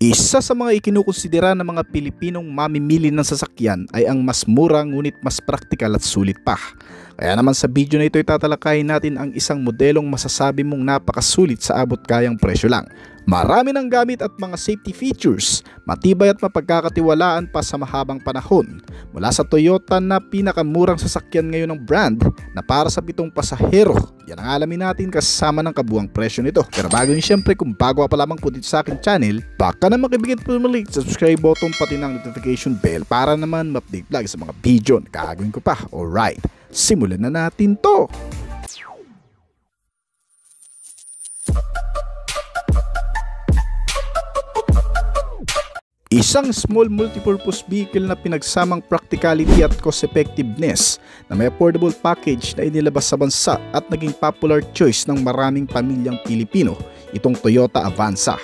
Isa sa mga ikinukonsidera ng mga Pilipinong mamimili ng sasakyan ay ang mas mura ngunit mas praktikal at sulit pa. Kaya naman sa video na ito ay tatalakayin natin ang isang modelong masasabi mong napakasulit sa abot kayang presyo lang. Marami ng gamit at mga safety features, matibay at mapagkakatiwalaan pa sa mahabang panahon. Mula sa Toyota na pinakamurang sasakyan ngayon ng brand na para sa 7 pasahero. Yan ang alamin natin kasama ng kabuang presyo nito. Pero bago yun, syempre kung bago ka pa lamang po dito sa aking channel, baka na makibigit po mali sa subscribe button pati ng notification bell para naman ma-update lagi sa mga video na gagawin ko pa. Alright, simulan na natin to! Isang small multipurpose vehicle na pinagsamang practicality at cost effectiveness na may affordable package na inilabas sa bansa at naging popular choice ng maraming pamilyang Pilipino, itong Toyota Avanza.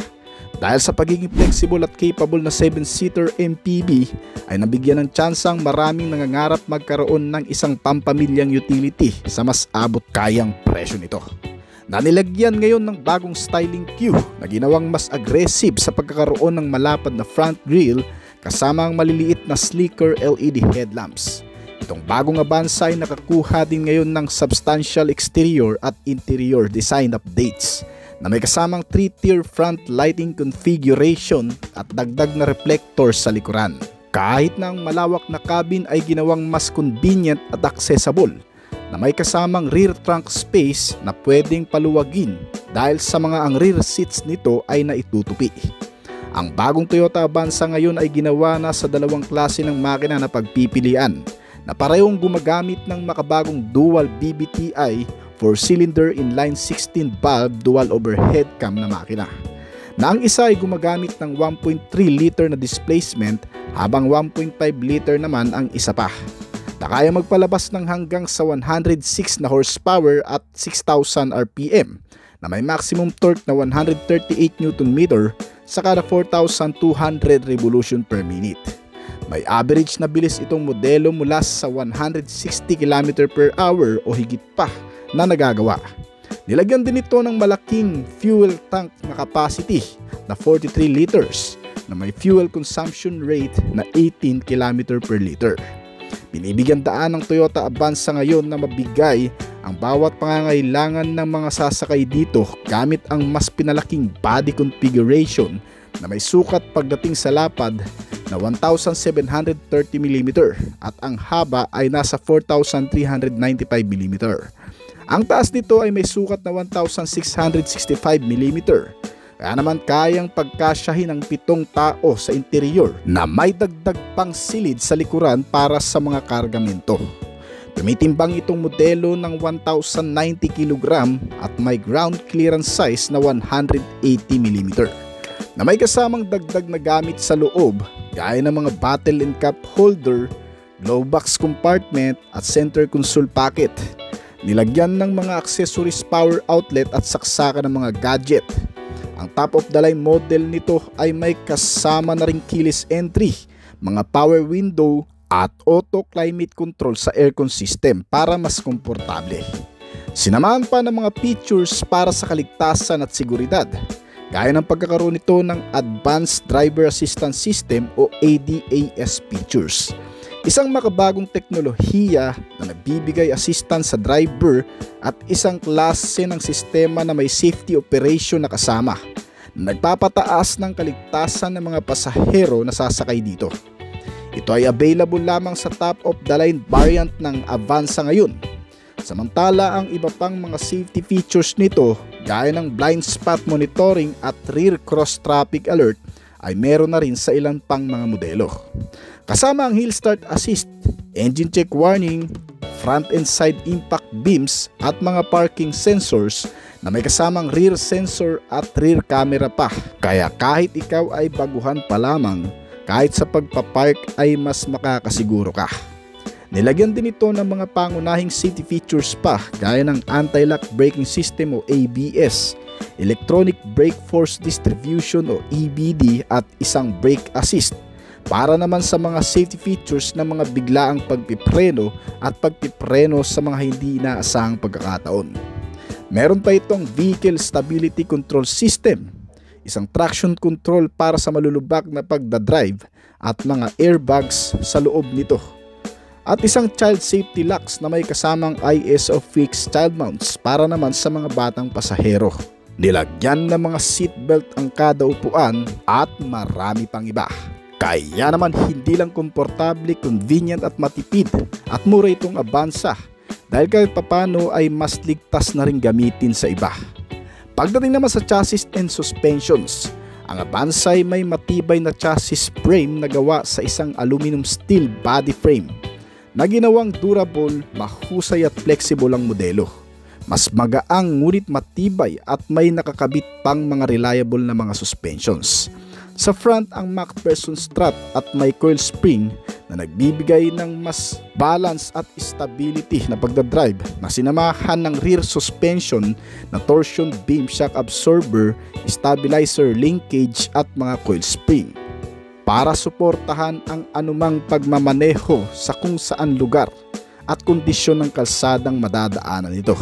Dahil sa pagiging flexible at capable na 7-seater MPV ay nabigyan ng tsansang maraming nangangarap magkaroon ng isang pampamilyang utility sa mas abot kayang presyo nito. Nanilagyan ngayon ng bagong styling queue na ginawang mas aggressive sa pagkakaroon ng malapad na front grille kasama ang maliliit na sleeker LED headlamps. Itong bagong Avanza ay nakakuha din ngayon ng substantial exterior at interior design updates na may kasamang 3-tier front lighting configuration at dagdag na reflector sa likuran. Kahit na ang malawak na cabin ay ginawang mas convenient at accessible, na may kasamang rear trunk space na pwedeng paluwagin dahil sa mga ang rear seats nito ay naitutupi. Ang bagong Toyota Avanza ngayon ay ginawa na sa dalawang klase ng makina na pagpipilian na parehong gumagamit ng makabagong dual BBTI 4-cylinder inline 16 valve dual overhead cam na makina, na ang isa ay gumagamit ng 1.3 liter na displacement habang 1.5 liter naman ang isa pa, na kaya magpalabas ng hanggang sa 106 na horsepower at 6,000 RPM na may maximum torque na 138 Nm sa kada 4,200 revolution per minute. May average na bilis itong modelo mula sa 160 km per hour o higit pa na nagagawa. Nilagyan din ito ng malaking fuel tank na capacity na 43 liters na may fuel consumption rate na 18 km per liter. Binibigyan daan ng Toyota Avanza ngayon na mabigay ang bawat pangangailangan ng mga sasakay dito gamit ang mas pinalaking body configuration na may sukat pagdating sa lapad na 1,730 mm at ang haba ay nasa 4,395 mm. Ang taas nito ay may sukat na 1,665 mm. Kaya naman kayang pagkasyahin ng 7 tao sa interior na may dagdag pang silid sa likuran para sa mga kargamento. Tumitimbang itong modelo ng 1,090 kg at may ground clearance size na 180 mm na may kasamang dagdag na gamit sa loob gaya ng mga bottle and cup holder, glove box compartment at center console pocket. Nilagyan ng mga accessories, power outlet at saksakan ng mga gadget. Ang top of the line model nito ay may kasama na ring keyless entry, mga power window at auto climate control sa aircon system para mas komportable. Sinamahan pa ng mga features para sa kaligtasan at seguridad, gaya ng pagkakaroon nito ng Advanced Driver Assistance System o ADAS features. Isang makabagong teknolohiya na nagbibigay assistance sa driver at isang klase ng sistema na may safety operation na kasama na nagpapataas ng kaligtasan ng mga pasahero na sasakay dito. Ito ay available lamang sa top of the line variant ng Avanza ngayon. Samantala ang iba pang mga safety features nito gaya ng blind spot monitoring at rear cross traffic alert ay meron na rin sa ilan pang mga modelo. Kasama ang hill start assist, engine check warning, front and side impact beams at mga parking sensors na may kasamang rear sensor at rear camera pa. Kaya kahit ikaw ay baguhan pa lamang, kahit sa pagpapark ay mas makakasiguro ka. Nilagyan din ito ng mga pangunahing safety features pa gaya ng anti-lock braking system o ABS, electronic brake force distribution o EBD at isang brake assist para naman sa mga safety features ng mga biglaang pagpipreno at pagpipreno sa mga hindi inaasahang pagkakataon. Meron pa itong vehicle stability control system, isang traction control para sa malulubak na pagdadrive at mga airbags sa loob nito. At isang child safety locks na may kasamang ISO fixed child mounts para naman sa mga batang pasahero. Nilagyan ng mga seatbelt ang kada upuan at marami pang iba. Kaya naman hindi lang komportable, convenient at matipid at mura itong Avanza dahil kahit papano ay mas ligtas na rin gamitin sa iba. Pagdating naman sa chassis and suspensions, ang Avanza ay may matibay na chassis frame na gawa sa isang aluminum steel body frame na ginawang durable, mahusay at flexible ang modelo. Mas magaang ngunit matibay at may nakakabit pang mga reliable na mga suspensions. Sa front ang MacPherson strut at may coil spring na nagbibigay ng mas balance at stability na pagdadrive na sinamahan ng rear suspension na torsion beam shock absorber, stabilizer linkage at mga coil spring para suportahan ang anumang pagmamaneho sa kung saan lugar at kondisyon ng kalsadang madadaanan nito.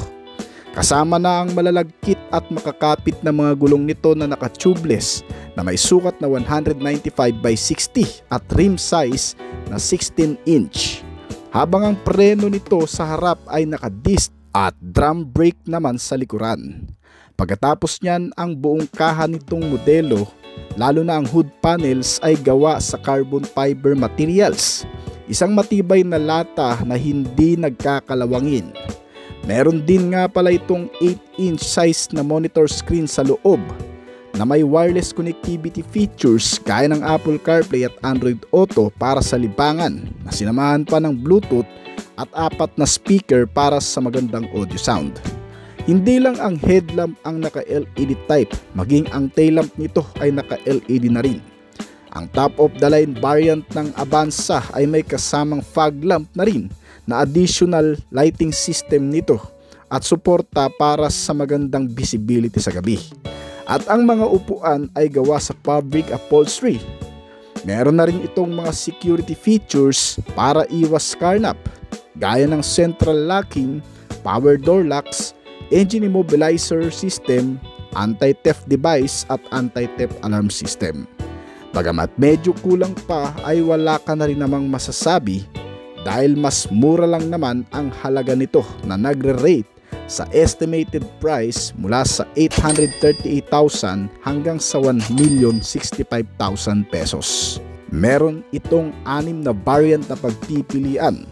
Kasama na ang malalagkit at makakapit na mga gulong nito na naka-tubeless na may sukat na 195/60 at rim size na 16-inch. Habang ang preno nito sa harap ay naka-disc at drum brake naman sa likuran. Pagkatapos niyan, ang buong kaha nitong modelo, lalo na ang hood panels, ay gawa sa carbon fiber materials. Isang matibay na lata na hindi nagkakalawangin. Meron din nga pala itong 8-inch size na monitor screen sa loob na may wireless connectivity features gaya ng Apple CarPlay at Android Auto para sa libangan na sinamahan pa ng Bluetooth at 4 na speaker para sa magandang audio sound. Hindi lang ang headlamp ang naka-LED type, maging ang tail lamp nito ay naka-LED na rin. Ang top of the line variant ng Avanza ay may kasamang fog lamp na rin na additional lighting system nito at suporta para sa magandang visibility sa gabi. At ang mga upuan ay gawa sa fabric upholstery. Meron na rin itong mga security features para iwas carnap, gaya ng central locking, power door locks, engine immobilizer system, anti-theft device at anti-theft alarm system. Bagamat medyo kulang pa ay wala ka na rin namang masasabi dahil mas mura lang naman ang halaga nito na nagre-rate sa estimated price mula sa 838,000 hanggang sa 1,065,000 pesos. Meron itong 6 na variant na pagpipilian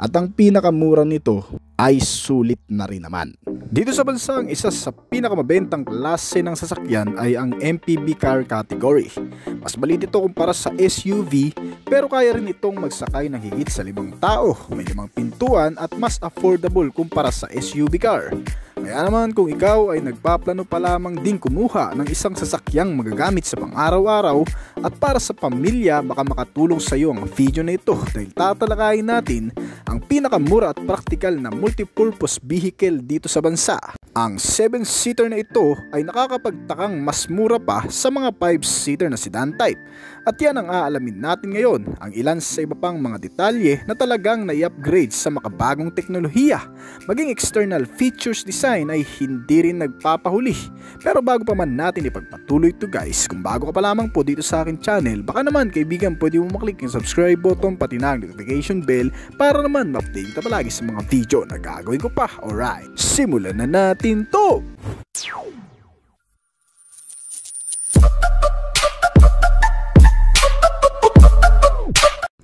at ang pinakamura nito ay sulit na rin naman. Dito sa bansa, ang isa sa pinakamabentang klase ng sasakyan ay ang MPV car category. Mas maliit ito kumpara sa SUV pero kaya rin itong magsakay ng higit sa 5 tao, may 5 pintuan at mas affordable kumpara sa SUV car. Kaya naman kung ikaw ay nagpaplano pa lamang ding kumuha ng isang sasakyang magagamit sa pang-araw-araw at para sa pamilya, baka makatulong sa iyo ang video na ito dahil tatalakayin natin ang pinakamura at praktikal na multipurpose vehicle dito sa bansa. Ang 7-seater na ito ay nakakapagtakang mas mura pa sa mga 5-seater na sedan type. At yan ang aalamin natin ngayon, ang ilan sa iba pang mga detalye na talagang nai-upgrade sa makabagong teknolohiya. Maging external features design ay hindi rin nagpapahuli. Pero bago pa man natin ipagpatuloy ito guys, kung bago ka pa lamang po dito sa akin channel, baka naman kaibigan pwede mo maklik yung subscribe button pati na ang notification bell para naman ma-update ka palagi sa mga video na gagawin ko pa. Alright, simulan na natin to!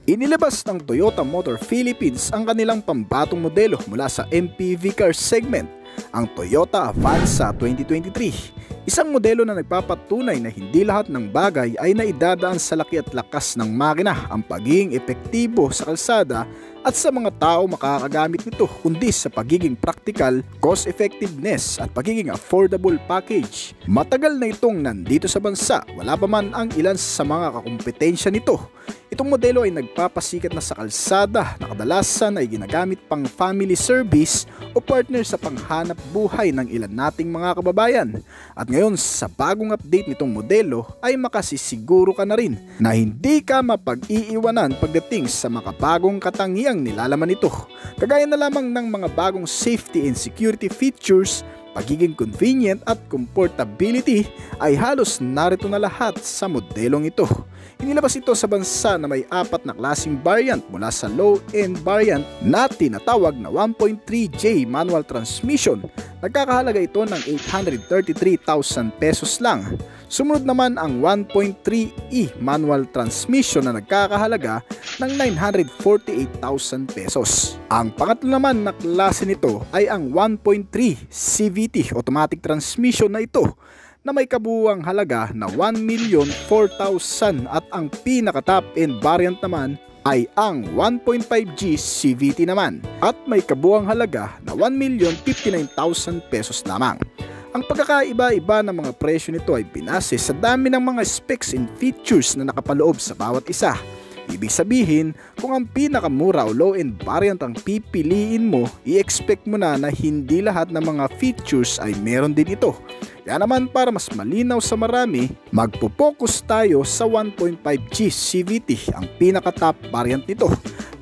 Inilabas ng Toyota Motor Philippines ang kanilang pambatong modelo mula sa MPV car segment, ang Toyota Avanza 2023. Isang modelo na nagpapatunay na hindi lahat ng bagay ay naidadaan sa laki at lakas ng makina, ang pagiging epektibo sa kalsada at sa mga tao makakagamit nito, kundi sa pagiging practical, cost effectiveness at pagiging affordable package. Matagal na itong nandito sa bansa, wala pa man ang ilan sa mga kakumpetensya nito. Itong modelo ay nagpapasikat na sa kalsada na kadalasan ay ginagamit pang family service o partner sa panghanap buhay ng ilan nating mga kababayan. At ngayon sa bagong update nitong modelo ay makasisiguro ka na rin na hindi ka mapag-iiwanan pagdating sa makabagong katangiang nilalaman nito. Kagaya na lamang ng mga bagong safety and security features, pagiging convenient at comfortability ay halos narito na lahat sa modelong ito. Inilabas ito sa bansa na may 4 na klaseng variant mula sa low-end variant na tinatawag na 1.3J manual transmission. Nagkakahalaga ito ng 833,000 pesos lang. Sumunod naman ang 1.3E manual transmission na nagkakahalaga ng 948,000 pesos. Ang pangatlo naman na klase nito ay ang 1.3 CVT automatic transmission na ito na may kabuuang halaga na 1,004,000 at ang pinaka-top end variant naman ay ang 1.5G CVT naman at may kabuuang halaga na 1,059,000 pesos lamang. Ang pagkakaiba-iba ng mga presyo nito ay binase sa dami ng mga specs and features na nakapaloob sa bawat isa. Ibig sabihin, kung ang pinakamura o low-end variant ang pipiliin mo, i-expect mo na hindi lahat ng mga features ay meron din ito. Kaya naman para mas malinaw sa marami, magpo-focus tayo sa 1.5G CVT, ang pinaka-top variant nito,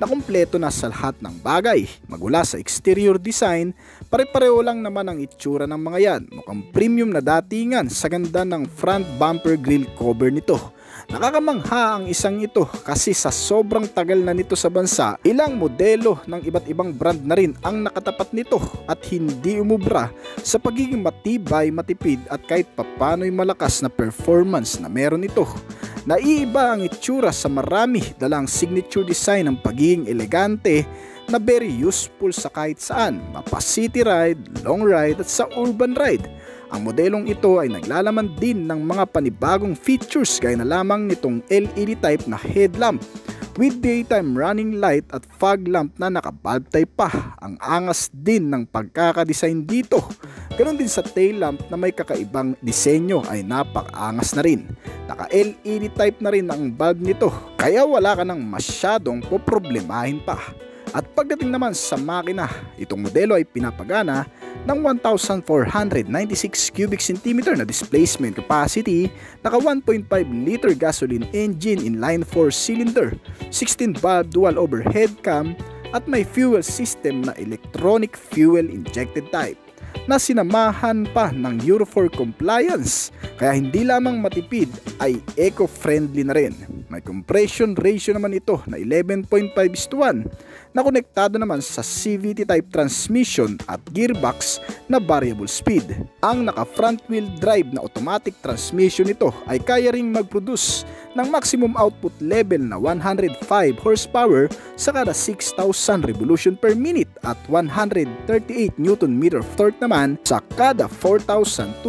na kumpleto na sa lahat ng bagay. Magula sa exterior design, pare-pareho lang naman ang itsura ng mga yan. Mukhang premium na datingan sa ganda ng front bumper grill cover nito. Nakakamangha ang isang ito kasi sa sobrang tagal na nito sa bansa, ilang modelo ng iba't ibang brand na rin ang nakatapat nito at hindi umubra sa pagiging matibay, matipid at kahit papano'y malakas na performance na meron ito. Naiiba ang itsura sa marami dala ang signature design ng pagiging elegante na very useful sa kahit saan, mapa city ride, long ride at sa urban ride. Ang modelong ito ay naglalaman din ng mga panibagong features gaya na lamang nitong LED type na headlamp with daytime running light at fog lamp na naka-bulb type pa. Ang angas din ng pagkakadesign dito. Ganon din sa tail lamp na may kakaibang disenyo ay napaka-angas na rin. Naka-LED type na rin ang bulb nito kaya wala ka nang masyadong poproblemahin pa. At pagdating naman sa makina, itong modelo ay pinapagana ng 1,496 cubic centimeter na displacement capacity, naka 1.5 liter gasoline engine inline 4 cylinder, 16 valve dual overhead cam at may fuel system na electronic fuel injected type na sinamahan pa ng Euro 4 compliance, kaya hindi lamang matipid ay eco-friendly na rin. May compression ratio naman ito na 11.5:1 na konektado naman sa CVT type transmission at gearbox na variable speed. Ang naka front wheel drive na automatic transmission nito ay kaya ring mag-produce ng maximum output level na 105 horsepower sa kada 6,000 revolution per minute at 138 Nm of torque naman sa kada 4,200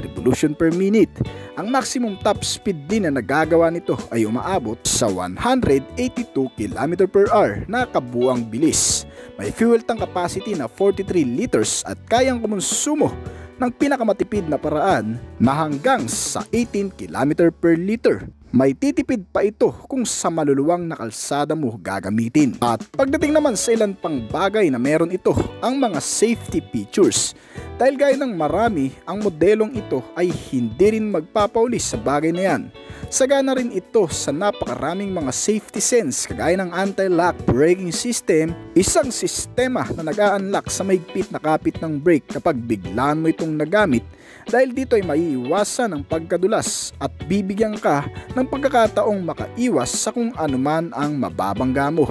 revolution per minute. Ang maximum top speed din na nagagawa nito ay umaabot sa 182 km/h na kabuang bilis. May fuel tank capacity na 43 liters at kayang kumonsumo ng pinakamatipid na paraan na hanggang sa 18 km/liter. May titipid pa ito kung sa maluluwang na kalsada mo gagamitin. At pagdating naman sa ilan pang bagay na meron ito, ang mga safety features. Dahil gaya ng marami, ang modelong ito ay hindi rin magpapaulis sa bagay na yan. Sagana rin ito sa napakaraming mga safety sense kagaya ng anti-lock braking system, isang sistema na nag-a-unlock sa mahigpit na kapit ng brake kapag biglaan mo itong nagamit. Dahil dito ay maiiwasan ang pagkadulas at bibigyan ka ng pagkakataong makaiwas sa kung anuman ang mababangga mo.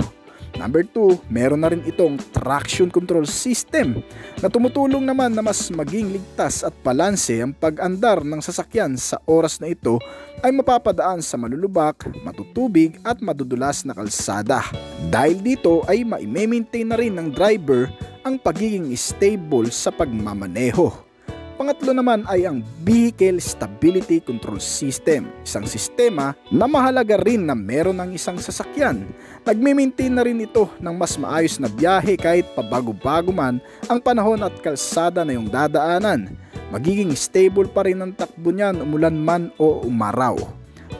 Number 2, meron na rin itong traction control system na tumutulong naman na mas maging ligtas at balanse ang pag-andar ng sasakyan sa oras na ito ay mapapadaan sa malulubak, matutubig at madudulas na kalsada. Dahil dito ay ma-maintain na rin ng driver ang pagiging stable sa pagmamaneho. Pangatlo naman ay ang Vehicle Stability Control System, isang sistema na mahalaga rin na meron ng isang sasakyan. Nagme-maintain na rin ito ng mas maayos na biyahe kahit pabago-bago man ang panahon at kalsada na yung dadaanan. Magiging stable pa rin ang takbo niyan umulan man o umaraw.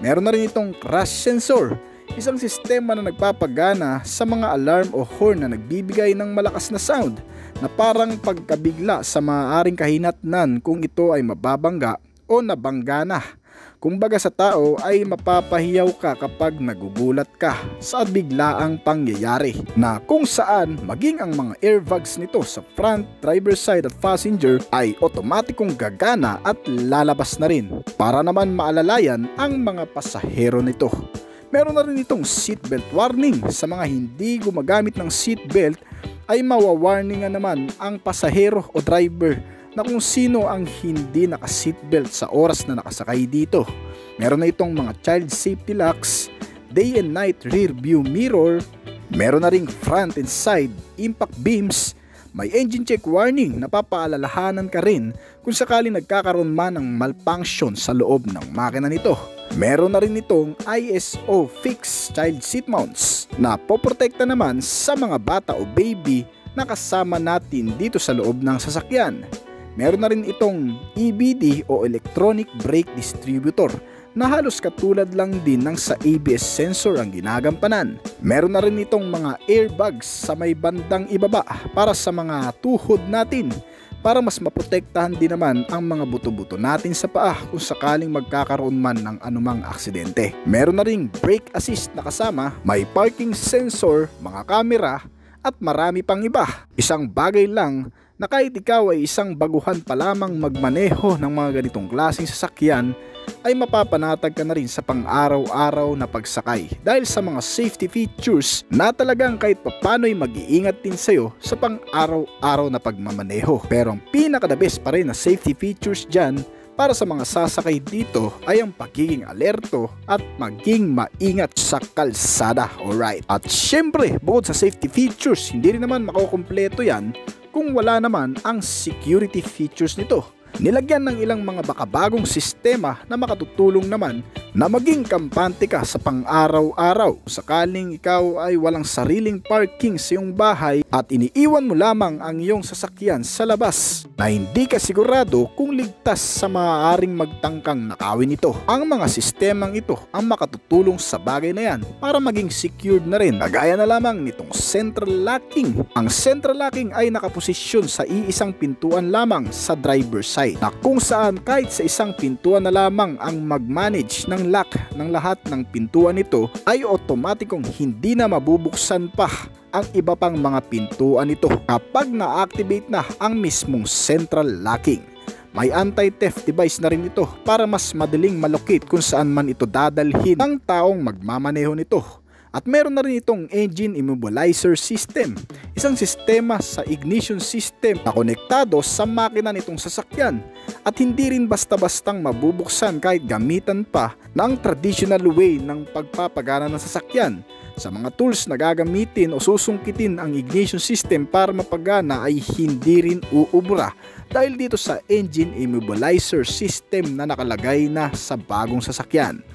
Meron na rin itong crash sensor, isang sistema na nagpapagana sa mga alarm o horn na nagbibigay ng malakas na sound na parang pagkabigla sa maaaring kahinatnan kung ito ay mababangga o nabangga na. Kumbaga sa tao ay mapapahiyaw ka kapag nagugulat ka sa biglaang pangyayari na kung saan maging ang mga airbags nito sa front, driver side at passenger ay otomatikong gagana at lalabas na rin para naman maalalayan ang mga pasahero nito. Meron na rin itong seatbelt warning. Sa mga hindi gumagamit ng seatbelt ay mawawarningan naman ang pasahero o driver na kung sino ang hindi naka-seatbelt sa oras na nakasakay dito. Meron na itong mga child safety locks, day and night rear view mirror, meron na ring front and side impact beams, may engine check warning na papaalalahanan ka rin kung sakali nagkakaroon man ng malfunction sa loob ng makina nito. Meron na rin itong ISO fixed child seat mounts na poprotekta naman sa mga bata o baby na kasama natin dito sa loob ng sasakyan. Meron na rin itong EBD o Electronic Brake Distributor na halos katulad lang din ng sa ABS sensor ang ginagampanan. Meron na rin itong mga airbags sa may bandang ibaba para sa mga tuhod natin para mas maprotektahan din naman ang mga buto-buto natin sa paa kung sakaling magkakaroon man ng anumang aksidente. Meron na ring brake assist na kasama, may parking sensor, mga kamera at marami pang iba. Isang bagay lang na kahit ikaw ay isang baguhan pa lamang magmaneho ng mga ganitong klaseng sasakyan ay mapapanatag ka na rin sa pang-araw-araw na pagsakay dahil sa mga safety features na talagang kahit papano'y mag-iingat din sa'yo sa pang-araw-araw na pagmamaneho. Pero ang pinaka-the best pa rin na safety features dyan para sa mga sasakay dito ay ang pagiging alerto at maging maingat sa kalsada. Alright. At syempre, bukod sa safety features, hindi rin naman makukumpleto yan kung wala naman ang security features nito. Nilagyan ng ilang mga bakabagong sistema na makatutulong naman na maging kampante ka sa pang-araw-araw sakaling ikaw ay walang sariling parking sa iyong bahay at iniiwan mo lamang ang iyong sasakyan sa labas na hindi ka sigurado kung ligtas sa maaaring magtangkang nakawin ito. Ang mga sistemang ito ang makatutulong sa bagay na yan para maging secured na rin. Kagaya na lamang nitong central locking. Ang central locking ay nakaposisyon sa iisang pintuan lamang sa driver side na kung saan kahit sa isang pintuan na lamang ang mag-manage ng lock ng lahat ng pintuan nito ay otomatikong hindi na mabubuksan pa ang iba pang mga pintuan nito kapag na-activate na ang mismong central locking. May anti-theft device na rin ito para mas madaling malocate kung saan man ito dadalhin ng taong magmamaneho nito. At meron na rin itong engine immobilizer system, isang sistema sa ignition system na konektado sa makina nitong sasakyan at hindi rin basta-bastang mabubuksan kahit gamitan pa ng traditional way ng pagpapagana ng sasakyan. Sa mga tools na gagamitin o susungkitin ang ignition system para mapagana ay hindi rin uubra dahil dito sa engine immobilizer system na nakalagay na sa bagong sasakyan.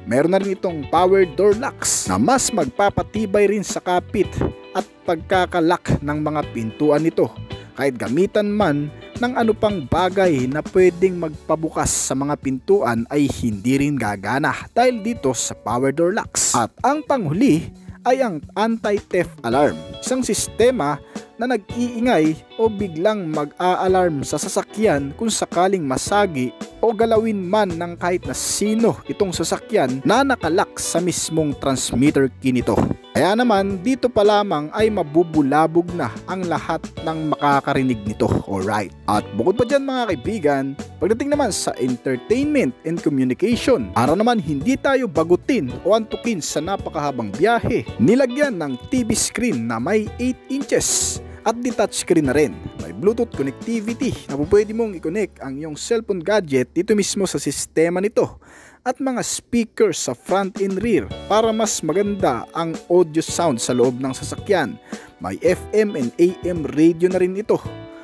Meron na rin itong power door locks na mas magpapatibay rin sa kapit at pagkakalak ng mga pintuan nito kahit gamitan man ng ano pang bagay na pwedeng magpabukas sa mga pintuan ay hindi rin gagana dahil dito sa power door locks. At ang panghuli ay ang anti-theft alarm, isang sistema na nag-iingay o biglang mag-a-alarm sa sasakyan kung sakaling masagi o galawin man ng kahit na sino itong sasakyan na nakalak sa mismong transmitter key nito. Kaya naman dito pa lamang ay mabubulabog na ang lahat ng makakarinig nito. Alright. At bukod pa dyan mga kaibigan, pagdating naman sa entertainment and communication, para naman hindi tayo bagutin o antukin sa napakahabang biyahe, nilagyan ng TV screen na may 8 inches at di touchscreen na rin. May Bluetooth connectivity na pwede mong i-connect ang iyong cellphone gadget dito mismo sa sistema nito at mga speakers sa front and rear para mas maganda ang audio sound sa loob ng sasakyan. May FM and AM radio na rin ito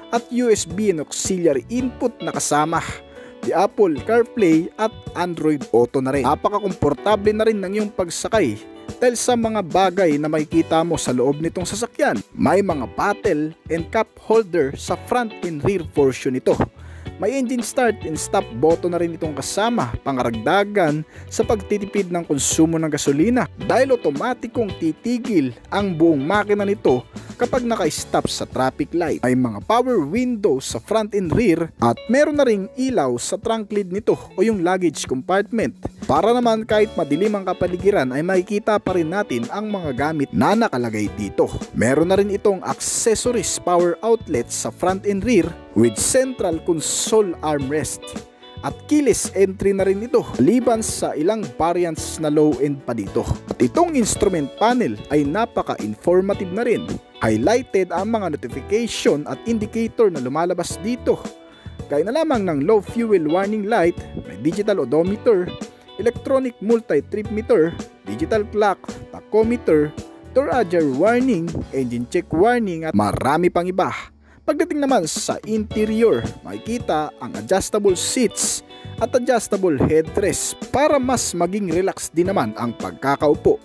at USB and auxiliary input na kasama. The Apple CarPlay at Android Auto na rin. Napaka-komportable na rin ng iyong pagsakay dahil sa mga bagay na makikita mo sa loob nitong sasakyan. May mga bottle and cup holder sa front and rear portion nito. May engine start and stop button na rin itong kasama, pangaragdagan sa pagtitipid ng konsumo ng gasolina dahil otomatikong titigil ang buong makina nito kapag naka-stop sa traffic light. May mga power windows sa front and rear at meron na ring ilaw sa trunk lid nito o yung luggage compartment. Para naman kahit madilim ang kapaligiran ay makikita pa rin natin ang mga gamit na nakalagay dito. Meron na rin itong accessories power outlet sa front and rear with central console armrest. At keyless entry na rin ito liban sa ilang variants na low end pa dito. At itong instrument panel ay napaka-informative na rin. Highlighted ang mga notification at indicator na lumalabas dito. Gaya na lamang ng low fuel warning light, may digital odometer, electronic multi-trip meter, digital clock, tachometer, door ajar warning, engine check warning at marami pang iba. Pagdating naman sa interior, makikita ang adjustable seats at adjustable headrest para mas maging relax din naman ang pagkakaupo.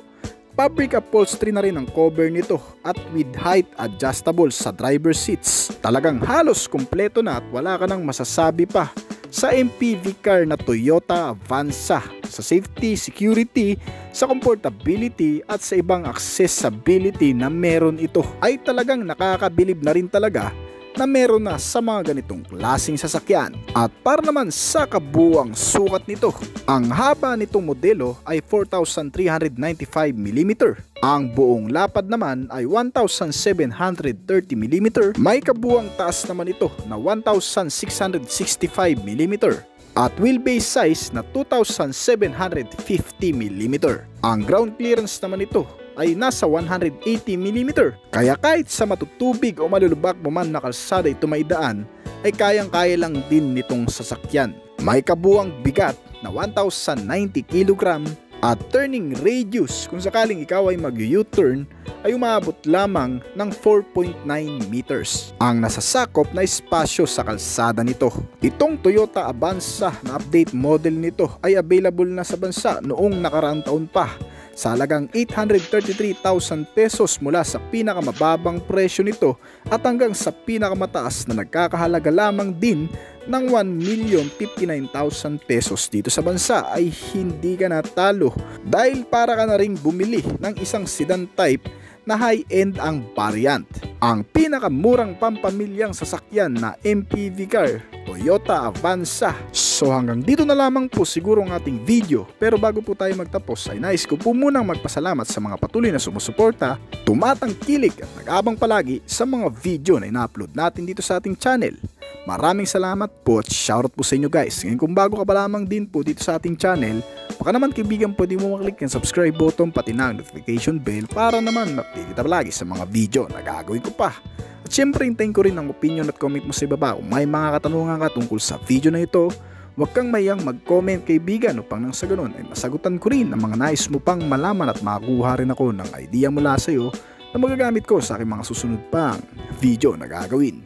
Fabric upholstery na rin ang cover nito at with height adjustable sa driver seats. Talagang halos kumpleto na at wala ka nang masasabi pa sa MPV car na Toyota Avanza. Sa safety, security, sa comfortability at sa ibang accessibility na meron ito ay talagang nakakabilib na rin talaga na meron na sa mga ganitong klaseng sasakyan. At para naman sa kabuuang sukat nito, ang haba nitong modelo ay 4,395mm. Ang buong lapad naman ay 1,730mm. May kabuuang taas naman ito na 1,665mm. At wheelbase size na 2,750mm. Ang ground clearance naman ito ay nasa 180mm. Kaya kahit sa matutubig o malulubak mo man na kalsada ito may daan, ay kayang-kaya lang din nitong sasakyan. May kabuuang bigat na 1,090kg at turning radius kung sakaling ikaw ay mag-U-turn ay umabot lamang ng 4.9 meters. Ang nasasakop na espasyo sa kalsada nito. Itong Toyota Avanza na update model nito ay available na sa bansa noong nakaraang taon pa sa halagang 833,000 pesos mula sa pinakamababang presyo nito at hanggang sa pinakamataas na nagkakahalaga lamang din ng 1,059,000 pesos dito sa bansa ay hindi ka natalo dahil para ka na ring bumili ng isang sedan type na high-end ang variant. Ang pinakamurang pampamilyang sasakyan na MPV car, Toyota Avanza. So hanggang dito na lamang po siguro ang ating video, pero bago po tayo magtapos ay nais ko po munang magpasalamat sa mga patuloy na sumusuporta, tumatangkilik at nag-abang palagi sa mga video na ina-upload natin dito sa ating channel. Maraming salamat po at shoutout po sa inyo guys. Ngayon kung bago ka pa lamang din po dito sa ating channel, baka naman kaibigan pwede mo maklik ng subscribe button pati na ang notification bell para naman ma-update kita palagi sa mga video na gagawin ko pa. At syempre hintayin ko rin ang opinion at comment mo sa ibaba kung may mga katanungan ka tungkol sa video na ito. Huwag kang mayang mag-comment kaibigan upang nang sa ganun ay masagutan ko rin ang mga nais mo pang malaman at makakuha rin ako ng idea mula sa iyo na magagamit ko sa aking mga susunod pang video na gagawin.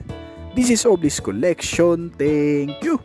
This is Oblis Collection. Thank you!